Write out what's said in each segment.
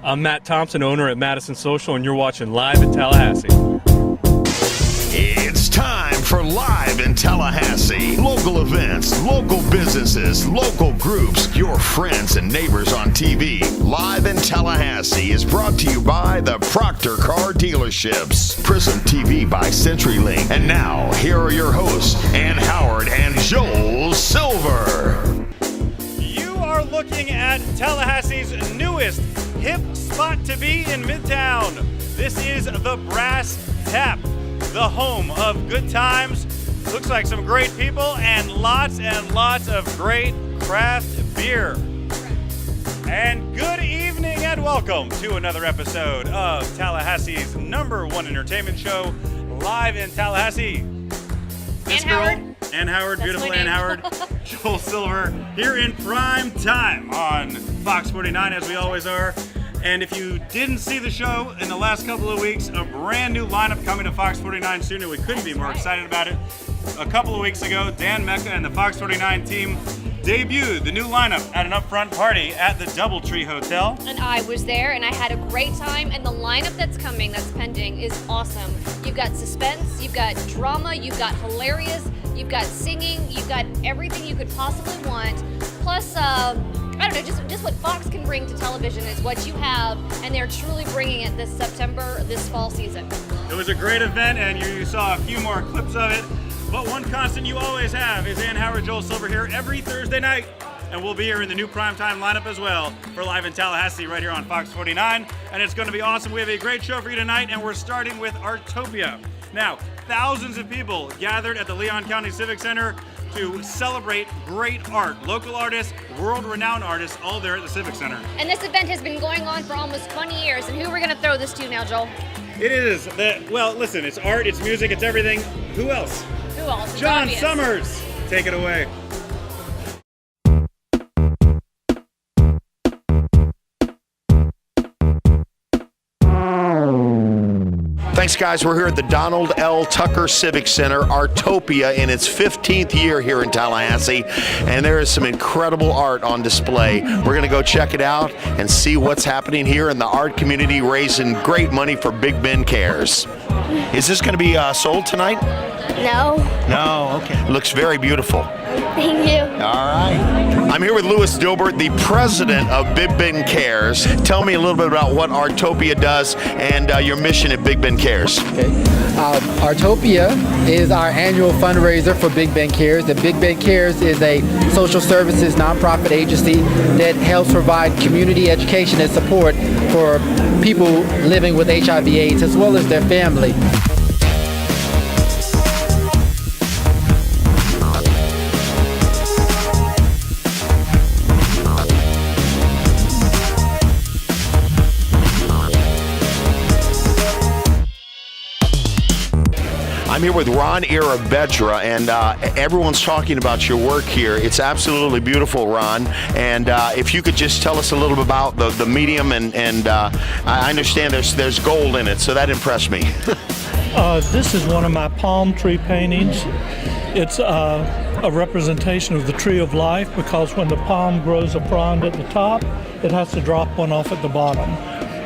I'm Matt Thompson, owner at Madison Social, and you're watching Live in Tallahassee. It's time for Live in Tallahassee. Local events, local businesses, local groups, your friends and neighbors on TV. Live in Tallahassee is brought to you by the Proctor Car Dealerships, Prism TV by CenturyLink. And now, here are your hosts, Ann Howard and Joel Silver. You are looking at Tallahassee's newest hip spot to be in Midtown. This is the Brass Tap, the home of good times. Looks like some great people and lots of great craft beer. And good evening and welcome to another episode of Tallahassee's #1 entertainment show, Live in Tallahassee. This girl, Ann Howard, that's beautiful Ann Howard, Joel Silver, here in prime time on Fox 49, as we always are. And if you didn't see the show in the last couple of weeks, a brand new lineup coming to Fox 49 soon, and we couldn't be more excited about it. A couple of weeks ago, Dan Mecca and the Fox 49 team debuted the new lineup at an upfront party at the Doubletree Hotel. And I was there, and I had a great time, and the lineup that's pending, is awesome. You've got suspense, you've got drama, you've got hilarious, you've got singing, you've got everything you could possibly want. Plus, I don't know, just what Fox can bring to television is what you have, and they're truly bringing it this fall season. It was a great event, and you saw a few more clips of it. But one constant you always have is Ann Howard, Joel Silver here every Thursday night. And we'll be here in the new primetime lineup as well for Live in Tallahassee right here on Fox 49. And it's going to be awesome. We have a great show for you tonight, and we're starting with Artopia. Now, thousands of people gathered at the Leon County Civic Center to celebrate great art. Local artists, world-renowned artists, all there at the Civic Center. And this event has been going on for almost 20 years. And who are we going to throw this to now, Joel? It is. Well, listen, it's art, it's music, it's everything. Who else? Who else? It's John obvious. Summers. Take it away. Thanks, guys. We're here at the Donald L. Tucker Civic Center, Artopia, in its 15th year here in Tallahassee, and there is some incredible art on display. We're going to go check it out and see what's happening here in the art community, raising great money for Big Ben Cares. Is this going to be sold tonight? No. No, okay. Looks very beautiful. Thank you. All right. I'm here with Louis Dilbert, the president of Big Ben Cares. Tell me a little bit about what Artopia does and your mission at Big Ben Cares. Okay. Artopia is our annual fundraiser for Big Ben Cares. The Big Ben Cares is a social services nonprofit agency that helps provide community education and support for people living with HIV/AIDS as well as their family. I'm here with Ron Irabedra, and everyone's talking about your work here. It's absolutely beautiful, Ron. And if you could just tell us a little bit about the medium, and I understand there's gold in it, so that impressed me. This is one of my palm tree paintings. It's a representation of the tree of life, because when the palm grows a frond at the top, it has to drop one off at the bottom.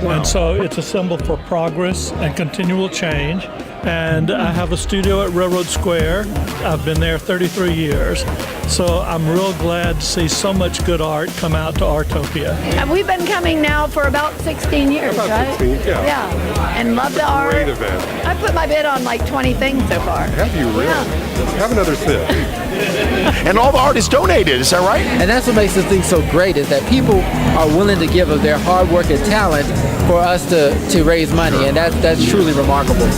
Wow. And so it's a symbol for progress and continual change. And I have a studio at Railroad Square. I've been there 33 years. So I'm real glad to see so much good art come out to Artopia. And we've been coming now for about 16 years, right? 16, yeah. Yeah, and love the art. Great event. I put my bid on like 20 things so far. Have you really? Yeah. Have another sip. And all the art is donated, is that right? And that's what makes this thing so great, is that people are willing to give of their hard work and talent for us to raise money, and that's truly remarkable.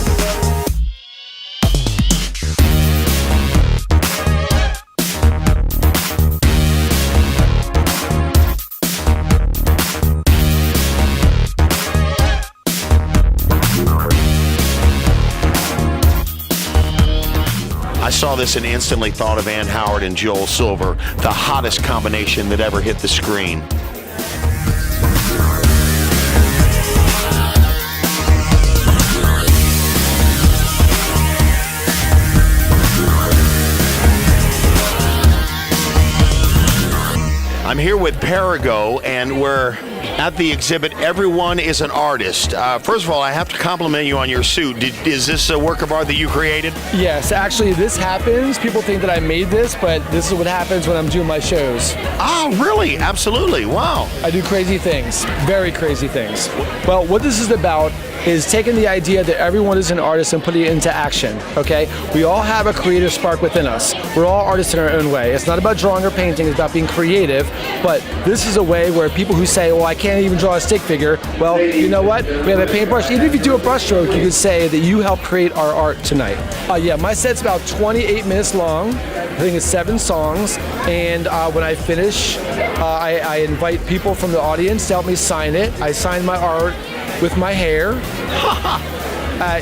I saw this and instantly thought of Ann Howard and Joel Silver, the hottest combination that ever hit the screen. I'm here with Perigo, and we're at the exhibit, everyone is an artist. First of all, I have to compliment you on your suit. Is this a work of art that you created? Yes, actually this happens. People think that I made this, but this is what happens when I'm doing my shows. Oh, really? Absolutely. Wow. I do crazy things, very crazy things. Well, what this is about is taking the idea that everyone is an artist and putting it into action, okay? We all have a creative spark within us. We're all artists in our own way. It's not about drawing or painting, it's about being creative, but this is a way where people who say, well, I can't even draw a stick figure, well, you know what? We have a paintbrush. Even if you do a brush stroke, you could say that you helped create our art tonight. Yeah, my set's about 28 minutes long. I think it's 7 songs, and when I finish, I invite people from the audience to help me sign it. I sign my art with my hair.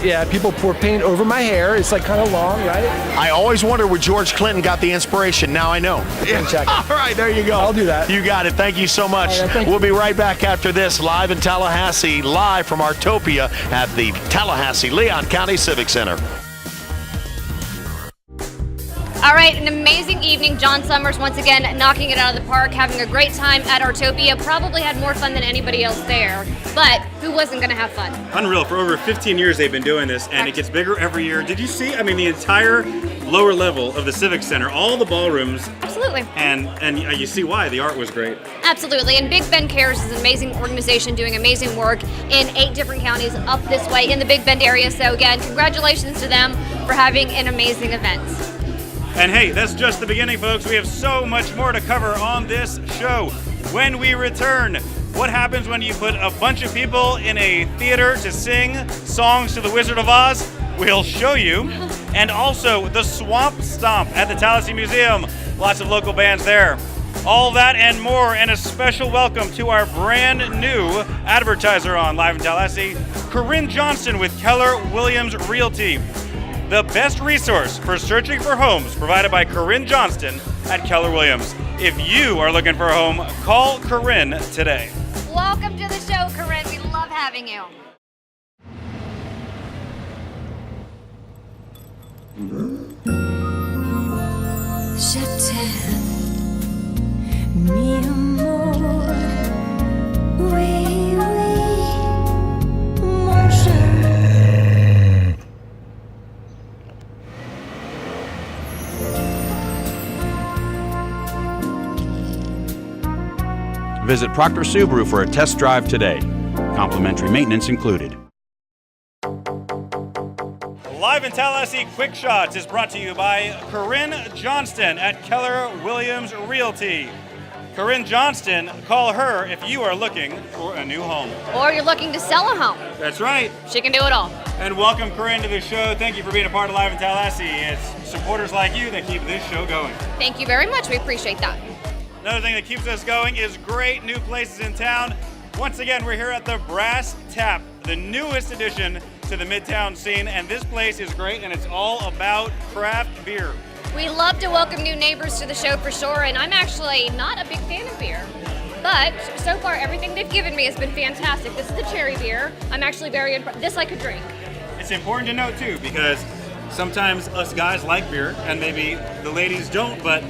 Yeah, people pour paint over my hair. It's like kind of long, right? I always wonder where George Clinton got the inspiration. Now I know. Check. All right, there you go. I'll do that. You got it. Thank you so much. Right, we'll be right back after this, live in Tallahassee, live from Artopia at the Tallahassee Leon County Civic Center. All right, an amazing evening. John Summers once again knocking it out of the park, having a great time at Artopia. Probably had more fun than anybody else there, but who wasn't going to have fun? Unreal. For over 15 years they've been doing this, and it gets bigger every year. Did you see? I mean, the entire lower level of the Civic Center, all the ballrooms. Absolutely. And you see why. The art was great. Absolutely. And Big Bend Cares is an amazing organization doing amazing work in 8 different counties up this way in the Big Bend area. So again, congratulations to them for having an amazing event. And hey, that's just the beginning, folks. We have so much more to cover on this show. When we return, what happens when you put a bunch of people in a theater to sing songs to the Wizard of Oz? We'll show you. And also the Swamp Stomp at the Tallahassee Museum. Lots of local bands there. All that and more, and a special welcome to our brand new advertiser on Live in Tallahassee, Corinne Johnston with Keller Williams Realty. The best resource for searching for homes provided by Corinne Johnston at Keller Williams. If you are looking for a home, call Corinne today. Welcome to the show, Corinne. We love having you. Je t'aime, mi amor. Oui, oui, mon cœur. Visit Proctor Subaru for a test drive today. Complimentary maintenance included. Live in Tallahassee, Quick Shots is brought to you by Corinne Johnston at Keller Williams Realty. Corinne Johnston, call her if you are looking for a new home. Or you're looking to sell a home. That's right. She can do it all. And welcome, Corinne, to the show. Thank you for being a part of Live in Tallahassee. It's supporters like you that keep this show going. Thank you very much. We appreciate that. Another thing that keeps us going is great new places in town. Once again, we're here at the Brass Tap, the newest addition to the Midtown scene, and this place is great, and it's all about craft beer. We love to welcome new neighbors to the show for sure, and I'm actually not a big fan of beer. But so far, everything they've given me has been fantastic. This is the cherry beer. I'm actually very impressed. This I could drink. It's important to note, too, because sometimes us guys like beer, and maybe the ladies don't, but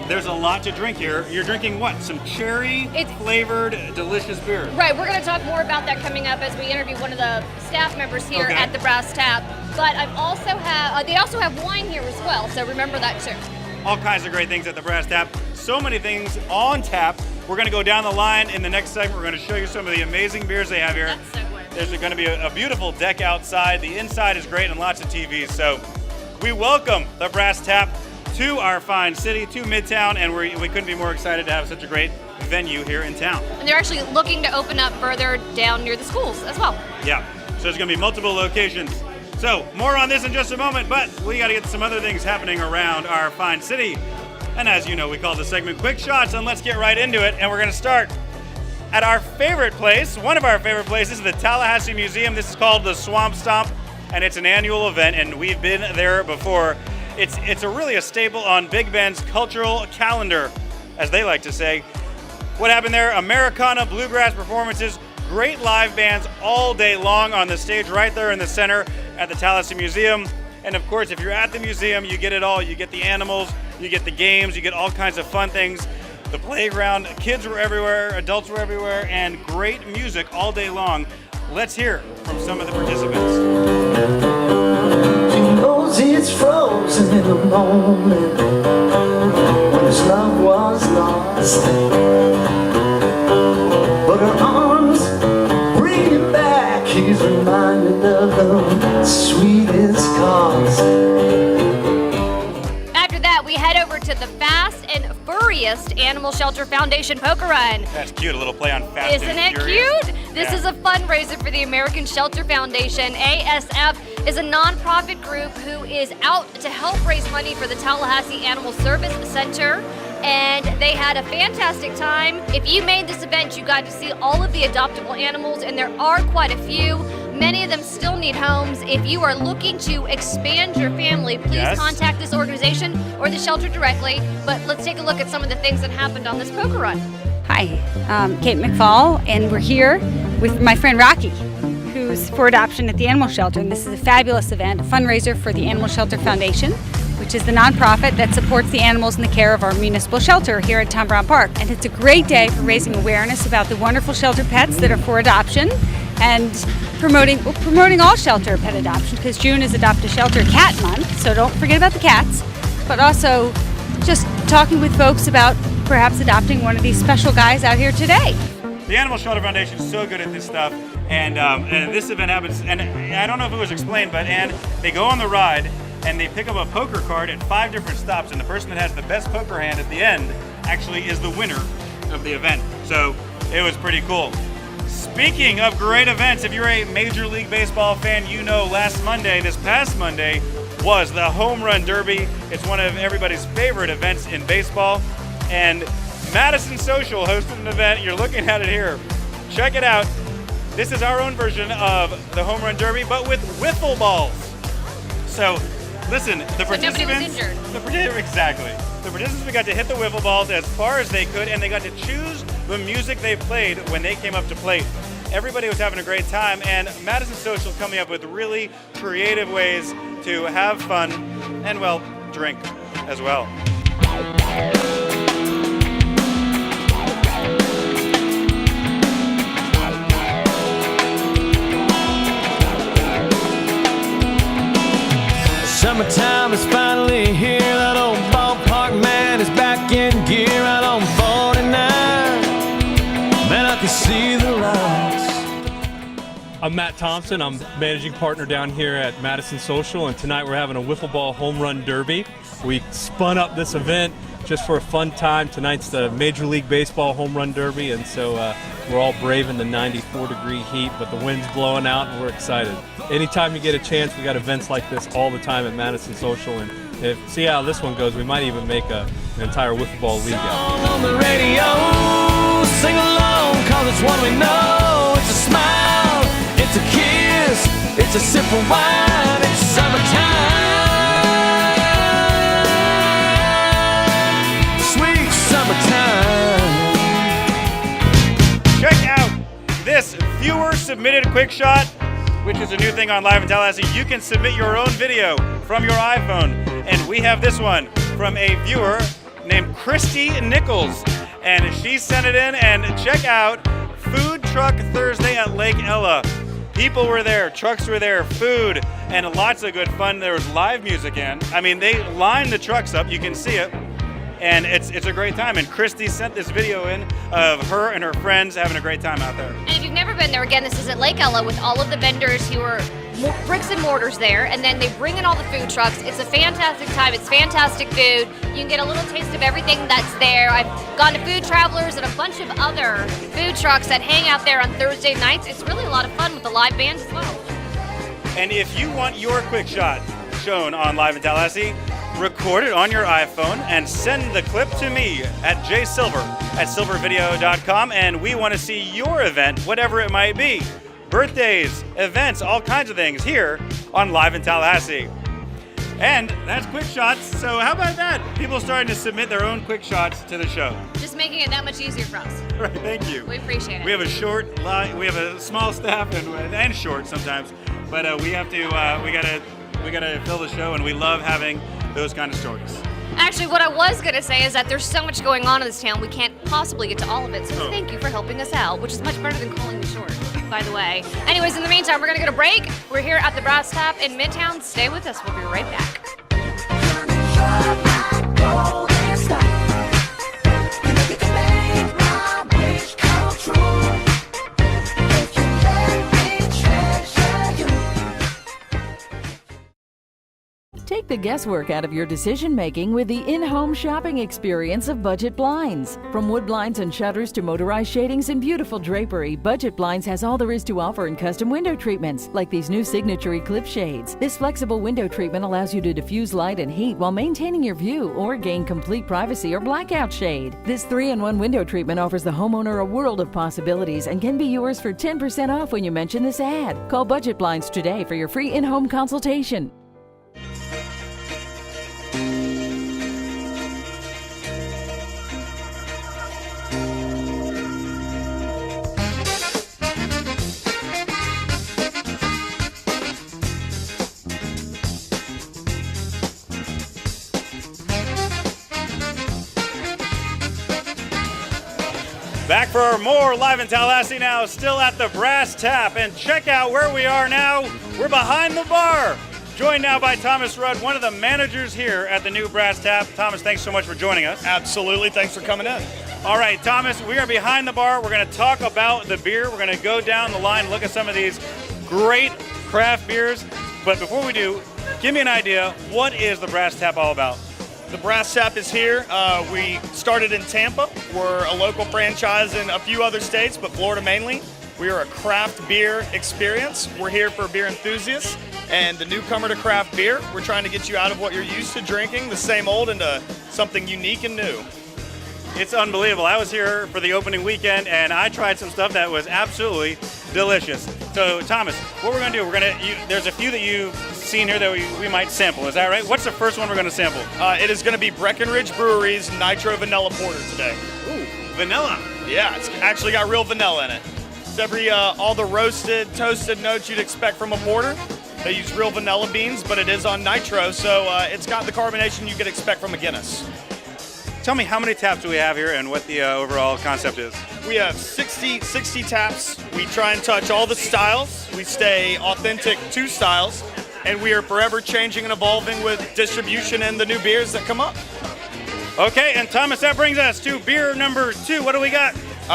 there's a lot to drink here. You're drinking what? Some cherry-flavored, delicious beer. Right, we're going to talk more about that coming up as we interview one of the staff members here at the Brass Tap. But I've also they also have wine here as well, so remember that too. All kinds of great things at the Brass Tap. So many things on tap. We're going to go down the line in the next segment. We're going to show you some of the amazing beers they have here. That's so good. There's going to be a beautiful deck outside. The inside is great and lots of TVs. So we welcome the Brass Tap to our fine city, to Midtown, and we couldn't be more excited to have such a great venue here in town. And they're actually looking to open up further down near the schools as well. Yeah, so there's going to be multiple locations. So more on this in just a moment, but we got to get some other things happening around our fine city. And as you know, we call the segment Quick Shots, and let's get right into it. And we're going to start at our favorite place, one of our favorite places, the Tallahassee Museum. This is called the Swamp Stomp, and it's an annual event, and we've been there before. It's really a staple on Big Bend's cultural calendar, as they like to say. What happened there? Americana, bluegrass performances, great live bands all day long on the stage right there in the center at the Tallahassee Museum. And of course, if you're at the museum, you get it all. You get the animals, you get the games, you get all kinds of fun things. the playground. Kids were everywhere, adults were everywhere, and great music all day long. Let's hear from some of the participants. She knows it's frozen in the moment when his love was lost, but her arms bring it back. He's reminded of the sweetest cause. After that, we head over to the Fast and Furriest Animal Shelter Foundation Poker Run. That's cute, a little play on Fast Isn't and it Furious. cute? This Yeah. is a fundraiser for the American Shelter Foundation. ASF is a nonprofit group who is out to help raise money for the Tallahassee Animal Service Center. And they had a fantastic time. If you made this event, you got to see all of the adoptable animals, and there are quite a few. Many of them still need homes. If you are looking to expand your family, please Yes. contact this organization or the shelter directly. But let's take a look at some of the things that happened on this poker run. Hi, Kate McFall, and we're here with my friend Rocky, who's for adoption at the animal shelter. And this is a fabulous event, a fundraiser for the Animal Shelter Foundation, which is the nonprofit that supports the animals in the care of our municipal shelter here at Tom Brown Park. And it's a great day for raising awareness about the wonderful shelter pets that are for adoption and promoting all shelter pet adoption, because June is Adopt a Shelter Cat Month, so don't forget about the cats, but also just talking with folks about perhaps adopting one of these special guys out here today. The Animal Shelter Foundation is so good at this stuff, and this event happens, and I don't know if it was explained, but they go on the ride, and they pick up a poker card at 5 different stops, and the person that has the best poker hand at the end actually is the winner of the event. So it was pretty cool. Speaking of great events, if you're a Major League Baseball fan, you know this past Monday, was the Home Run Derby. It's one of everybody's favorite events in baseball. And Madison Social hosted an event. You're looking at it here. Check it out. This is our own version of the Home Run Derby, but with wiffle balls. So, listen, the participants... nobody was injured. Exactly. The participants got to hit the wiffle balls as far as they could, and they got to choose the music they played when they came up to plate. Everybody was having a great time, and Madison Social coming up with really creative ways to have fun and, well, drink as well. Summertime is finally here. That old ballpark man is back in gear out on 49. Man, I can see the lights. I'm Matt Thompson. I'm managing partner down here at Madison Social, and tonight we're having a wiffle ball home run derby. We spun up this event just for a fun time. Tonight's the Major League Baseball home run derby, and so we're all braving the 94-degree heat, but the wind's blowing out, and we're excited. Anytime you get a chance, we got events like this all the time at Madison Social, and see how this one goes. We might even make an entire wiffle ball league out. On the radio, sing along, cause it's one we know. It's a smile, it's a kiss, it's a sip of wine, it's summertime. Sweet summertime. Check out this viewer-submitted quick shot, which is a new thing on Live in Tallahassee. You can submit your own video from your iPhone, and we have this one from a viewer named Christy Nichols, and she sent it in. And check out Food Truck Thursday at Lake Ella. People were there, trucks were there, food, and lots of good fun. There was live music in. I mean, they lined the trucks up, you can see it, and it's a great time. And Christy sent this video in of her and her friends having a great time out there. And if you've never been there, again, this is at Lake Ella with all of the vendors who are bricks and mortars there, and then they bring in all the food trucks. It's a fantastic time. It's fantastic food. You can get a little taste of everything that's there. I've gone to Food Travelers and a bunch of other food trucks that hang out there on Thursday nights. It's really a lot of fun with the live bands as well. And if you want your quick shot shown on Live in Tallahassee, record it on your iPhone and send the clip to me at jsilver@silvervideo.com, and we want to see your event, whatever it might be. Birthdays, events, all kinds of things here on Live in Tallahassee. And that's quick shots, so how about that? People starting to submit their own quick shots to the show. Just making it that much easier for us. Right, thank you. We appreciate it. We have a short line, we have a small staff and short sometimes, but we gotta fill the show, and we love having those kind of stories. Actually, what I was going to say is that there's so much going on in this town, we can't possibly get to all of it. So thank you for helping us out, which is much better than calling me short, by the way. Anyways, in the meantime, we're going to go to break. We're here at the Brass Tap in Midtown. Stay with us. We'll be right back. Take the guesswork out of your decision-making with the in-home shopping experience of Budget Blinds. From wood blinds and shutters to motorized shadings and beautiful drapery, Budget Blinds has all there is to offer in custom window treatments, like these new signature Eclipse shades. This flexible window treatment allows you to diffuse light and heat while maintaining your view or gain complete privacy or blackout shade. This 3-in-1 window treatment offers the homeowner a world of possibilities and can be yours for 10% off when you mention this ad. Call Budget Blinds today for your free in-home consultation. Back for more Live in Tallahassee now, still at the Brass Tap. And check out where we are now. We're behind the bar. Joined now by Thomas Rudd, one of the managers here at the new Brass Tap. Thomas, thanks so much for joining us. Absolutely. Thanks for coming in. All right, Thomas, we are behind the bar. We're going to talk about the beer. We're going to go down the line, look at some of these great craft beers. But before we do, give me an idea. What is the Brass Tap all about? The Brass Tap is here. We started in Tampa. We're a local franchise in a few other states, but Florida mainly. We are a craft beer experience. We're here for beer enthusiasts and the newcomer to craft beer. We're trying to get you out of what you're used to drinking, the same old, into something unique and new. It's unbelievable. I was here for the opening weekend, and I tried some stuff that was absolutely delicious. So, Thomas, what we're going to do, there's a few that you've seen here that we might sample. Is that right? What's the first one we're going to sample? It is going to be Breckenridge Brewery's Nitro Vanilla Porter today. Ooh, vanilla. Yeah, it's actually got real vanilla in it. It's all the roasted, toasted notes you'd expect from a porter. They use real vanilla beans, but it is on nitro, so it's got the carbonation you could expect from a Guinness. Tell me, how many taps do we have here and what the overall concept is? We have 60 taps. We try and touch all the styles. We stay authentic to styles, and we are forever changing and evolving with distribution and the new beers that come up. Okay, and Thomas, that brings us to beer number 2. What do we got?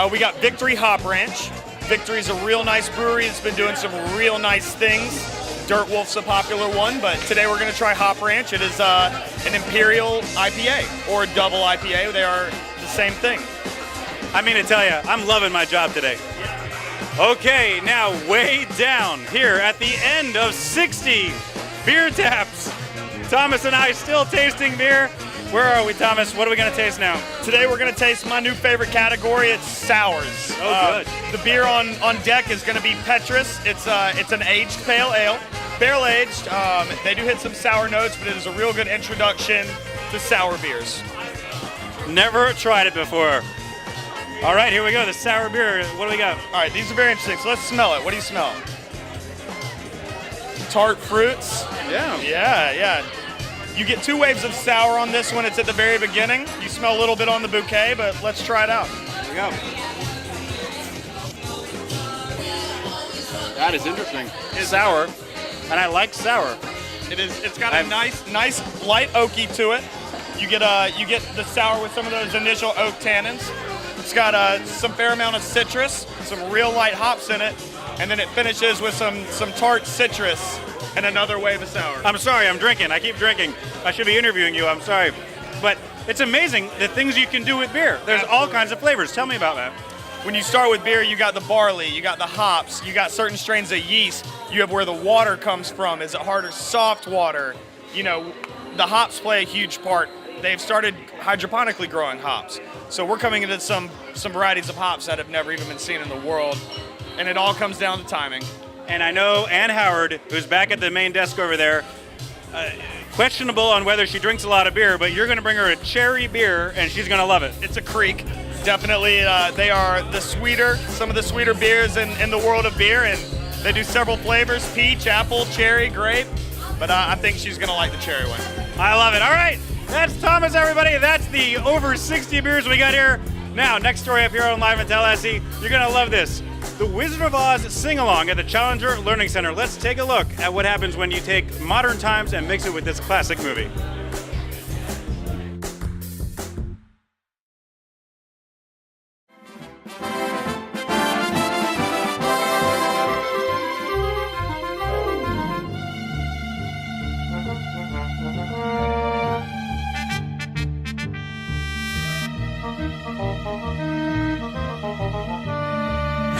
We got Victory Hop Ranch. Victory's a real nice brewery. It's been doing some real nice things. Dirt Wolf's a popular one, but today we're going to try Hop Ranch. It is an Imperial IPA or a double IPA. They are the same thing. I mean to tell you, I'm loving my job today. Okay, now way down here at the end of 60 beer taps. Thomas and I still tasting beer. Where are we, Thomas? What are we going to taste now? Today we're going to taste my new favorite category. It's sours. Oh, good. The beer on deck is going to be Petrus. It's an aged pale ale. Barrel aged. They do hit some sour notes, but it is a real good introduction to sour beers. Never tried it before. All right, here we go. The sour beer. What do we got? All right, these are very interesting. So let's smell it. What do you smell? Tart fruits. Yeah. You get 2 waves of sour on this one. It's at the very beginning. You smell a little bit on the bouquet, but let's try it out. Here we go. That is interesting. It's sour, and I like sour. It is. It's got a nice light oaky to it. You get the sour with some of those initial oak tannins. It's got some fair amount of citrus, some real light hops in it, and then it finishes with some tart citrus and another wave of sour. I'm sorry, I'm drinking. I keep drinking. I should be interviewing you. I'm sorry. But it's amazing the things you can do with beer. There's all kinds of flavors. Tell me about that. When you start with beer, you got the barley, you got the hops, you got certain strains of yeast. You have where the water comes from. Is it hard or soft water? You know, the hops play a huge part. They've started hydroponically growing hops. So we're coming into some varieties of hops that have never even been seen in the world. And it all comes down to timing. And I know Ann Howard, who's back at the main desk over there, questionable on whether she drinks a lot of beer, but you're going to bring her a cherry beer, and she's going to love it. It's a creek. Definitely, they are some of the sweeter beers in the world of beer, and they do several flavors, peach, apple, cherry, grape, but I think she's going to like the cherry one. I love it. All right, That's Thomas, everybody. That's the over 60 beers we got here. Now, next story up here on Live in Tallahassee. You're going to love this. The Wizard of Oz sing-along at the Challenger Learning Center. Let's take a look at what happens when you take modern times and mix it with this classic movie.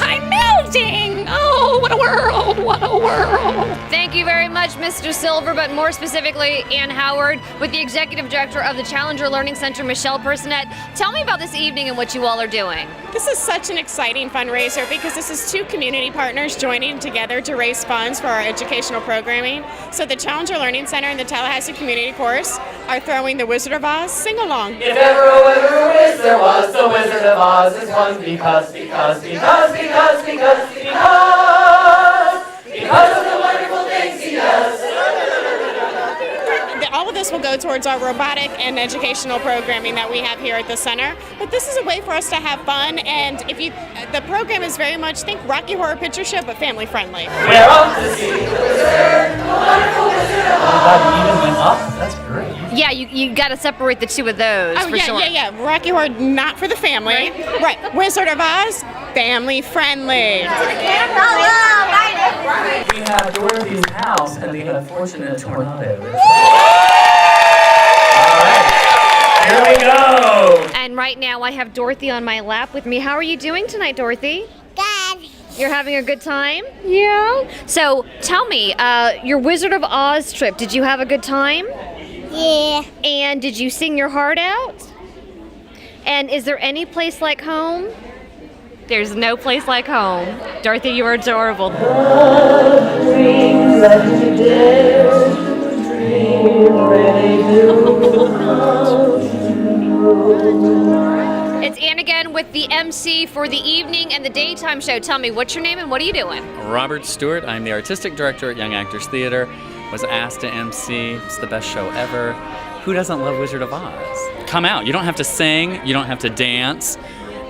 I'm melting! Oh, what a world! What a world! Thank you very much, Mr. Silver, but more specifically, Ann Howard, with the Executive Director of the Challenger Learning Center, Michelle Personette. Tell me about this evening and what you all are doing. This is such an exciting fundraiser because this is two community partners joining together to raise funds for our educational programming. So the Challenger Learning Center and the Tallahassee Community Course are throwing the Wizard of Oz sing-along. If ever a wiz there was, the Wizard of Oz is one because of the wonderful things he does. All of this will go towards our robotic and educational programming that we have here at the center. But this is a way for us to have fun, and the program is very much, think Rocky Horror Picture Show, but family friendly. We're off to see the wizard, the wonderful Wizard of Oz. That even went up? That's great. Yeah, you got to separate the two of those, Oh, for yeah, sure. yeah. Rocky Horror, not for the family. Right. Wizard of Oz, family friendly. We have Dorothy's house and the unfortunate tornado. Here we go. And right now I have Dorothy on my lap with me. How are you doing tonight, Dorothy? Good. You're having a good time? Yeah. So tell me, your Wizard of Oz trip, did you have a good time? Yeah. And did you sing your heart out? And is there any place like home? There's no place like home. Dorothy, you are adorable. It's Ann again with the MC for the evening and the daytime show. Tell me, what's your name and what are you doing? Robert Stewart. I'm the artistic director at Young Actors Theater. Was asked to MC. It's the best show ever. Who doesn't love Wizard of Oz? Come out. You don't have to sing. You don't have to dance.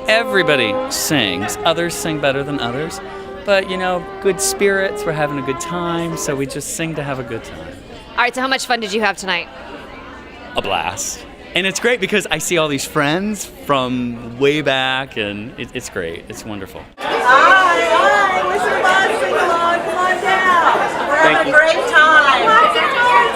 Everybody sings. Others sing better than others. But, you know, good spirits. We're having a good time. So we just sing to have a good time. All right, so how much fun did you have tonight? A blast. And it's great because I see all these friends from way back, and it's great. It's wonderful. Hi, Wizard of Oz, sing along, come on down. We're having a great time.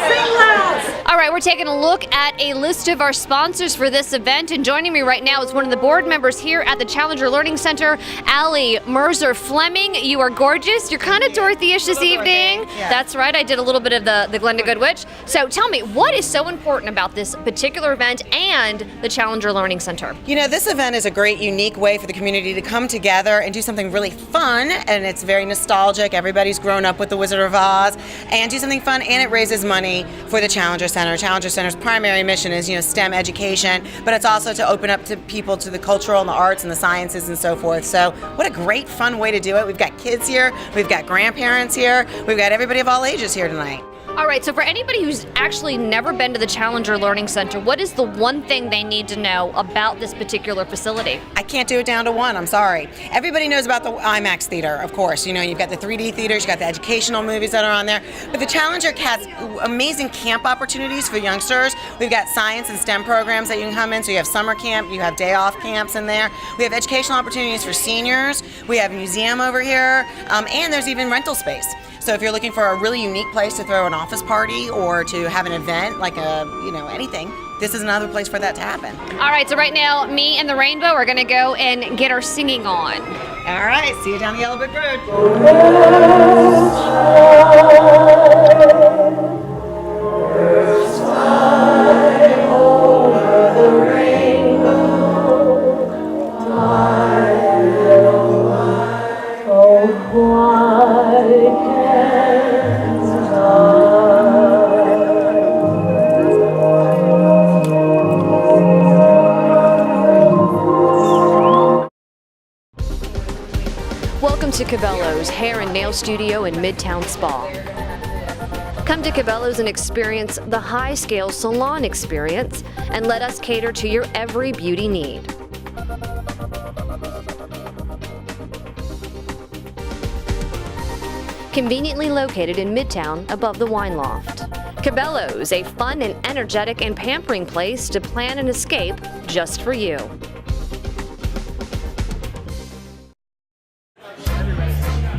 Sing loud. All right, we're taking a look at a list of our sponsors for this event, and joining me right now is one of the board members here at the Challenger Learning Center, Allie Merzer-Fleming. You are gorgeous. You're kind of Dorothy-ish this evening. Yeah. That's right. I did a little bit of the Glenda Goodwitch. So tell me, what is so important about this particular event and the Challenger Learning Center? You know, this event is a great, unique way for the community to come together and do something really fun, and it's very nostalgic. Everybody's grown up with the Wizard of Oz, and do something fun, and it raises money for the Challenger Center. Challenger Center's primary mission is, STEM education, but it's also to open up to people to the cultural and the arts and the sciences and so forth. So what a great, fun way to do it. We've got kids here, we've got grandparents here, we've got everybody of all ages here tonight. All right, so for anybody who's actually never been to the Challenger Learning Center, what is the one thing they need to know about this particular facility? I can't do it down to one, I'm sorry. Everybody knows about the IMAX theater, of course. You've got the 3D theaters, you've got the educational movies that are on there. But the Challenger has amazing camp opportunities for youngsters. We've got science and STEM programs that you can come in. So you have summer camp, you have day off camps in there. We have educational opportunities for seniors. We have a museum over here, and there's even rental space. So if you're looking for a really unique place to throw an office party or to have an event, like anything, this is another place for that to happen. All right, so right now, me and the Rainbow are gonna go and get our singing on. All right, see you down the Yellow Brick Road. Welcome to Cabellos Hair and Nail Studio in Midtown Spa. Come to Cabellos and experience the high-scale salon experience, and let us cater to your every beauty need. Conveniently located in Midtown above the Wine Loft. Cabellos, a fun and energetic and pampering place to plan an escape just for you.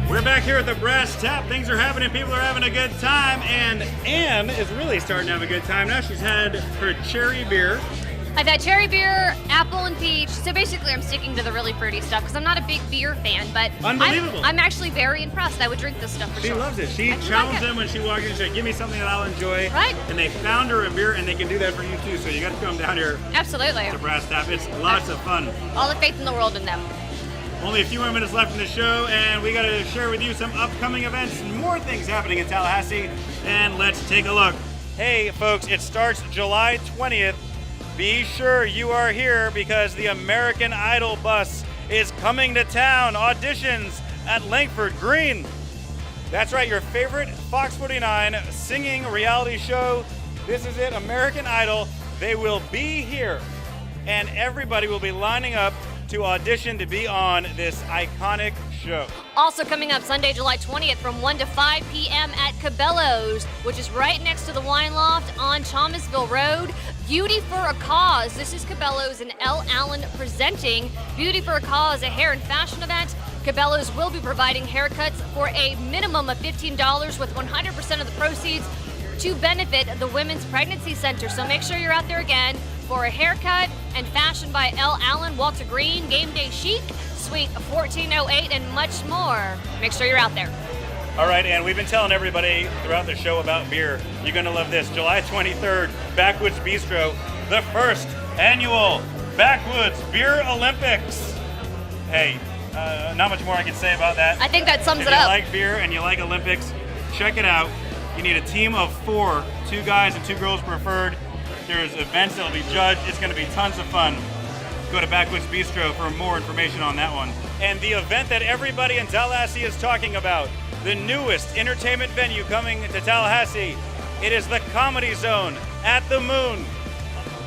We're back here at the Brass Tap. Things are happening. People are having a good time. And Ann is really starting to have a good time now. She's had her cherry beer. I've had cherry beer, apple and peach. So basically I'm sticking to the really fruity stuff because I'm not a big beer fan, but Unbelievable. I'm actually very impressed. I would drink this stuff for She sure. loves it. She challenged them when she walked in. She said, give me something that I'll enjoy. Right. And they found her a beer, and they can do that for you too. So you got to come down here Absolutely. to Brass Tap. It's lots of fun. All the faith in the world in them. Only a few more minutes left in the show, and we got to share with you some upcoming events and more things happening in Tallahassee. And let's take a look. Hey, folks, it starts July 20th. Be sure you are here because the American Idol bus is coming to town. Auditions at Langford Green. That's right, your favorite Fox 49 singing reality show. This is it, American Idol. They will be here, and everybody will be lining up to audition to be on this iconic show. Also coming up Sunday, July 20th from 1 to 5 p.m. at Cabellos, which is right next to the Wine Loft on Thomasville Road. Beauty for a Cause. This is Cabellos and L. Allen presenting Beauty for a Cause, a hair and fashion event. Cabellos will be providing haircuts for a minimum of $15 with 100% of the proceeds to benefit the Women's Pregnancy Center. So make sure you're out there again for a haircut and fashion by L. Allen, Walter Green, Game Day Chic, Suite 1408, and much more. Make sure you're out there. All right, and we've been telling everybody throughout the show about beer. You're going to love this. July 23rd, Backwoods Bistro, the first annual Backwoods Beer Olympics. Hey, not much more I can say about that. I think that sums if it up. If you like beer and you like Olympics, check it out. You need a team of 4, 2 guys and 2 girls preferred. There's events that will be judged. It's going to be tons of fun. Go to Backwoods Bistro for more information on that one. And the event that everybody in Tallahassee is talking about, the newest entertainment venue coming to Tallahassee. It is the Comedy Zone at the Moon.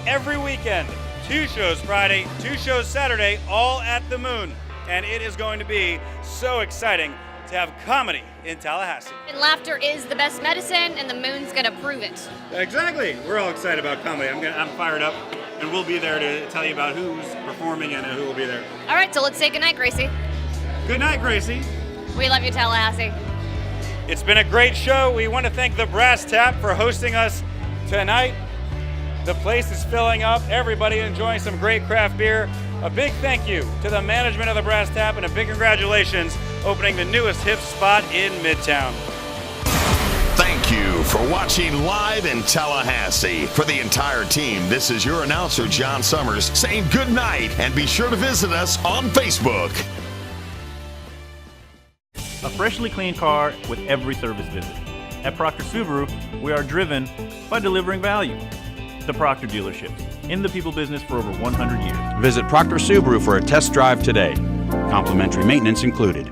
Every weekend, 2 shows Friday, 2 shows Saturday, all at the Moon. And it is going to be so exciting to have comedy in Tallahassee. And laughter is the best medicine, and the Moon's gonna prove it. Exactly. We're all excited about comedy. I'm fired up, and we'll be there to tell you about who's performing and who will be there. All right, so let's say goodnight, Gracie. Good night, Gracie. We love you, Tallahassee. It's been a great show. We want to thank the Brass Tap for hosting us tonight. The place is filling up. Everybody enjoying some great craft beer. A big thank you to the management of the Brass Tap, and a big congratulations opening the newest hip spot in Midtown. Thank you for watching Live in Tallahassee. For the entire team, this is your announcer, John Summers, saying good night, and be sure to visit us on Facebook. A freshly cleaned car with every service visit. At Proctor Subaru, we are driven by delivering value. The Proctor dealerships, in the people business for over 100 years. Visit Proctor Subaru for a test drive today. Complimentary maintenance included.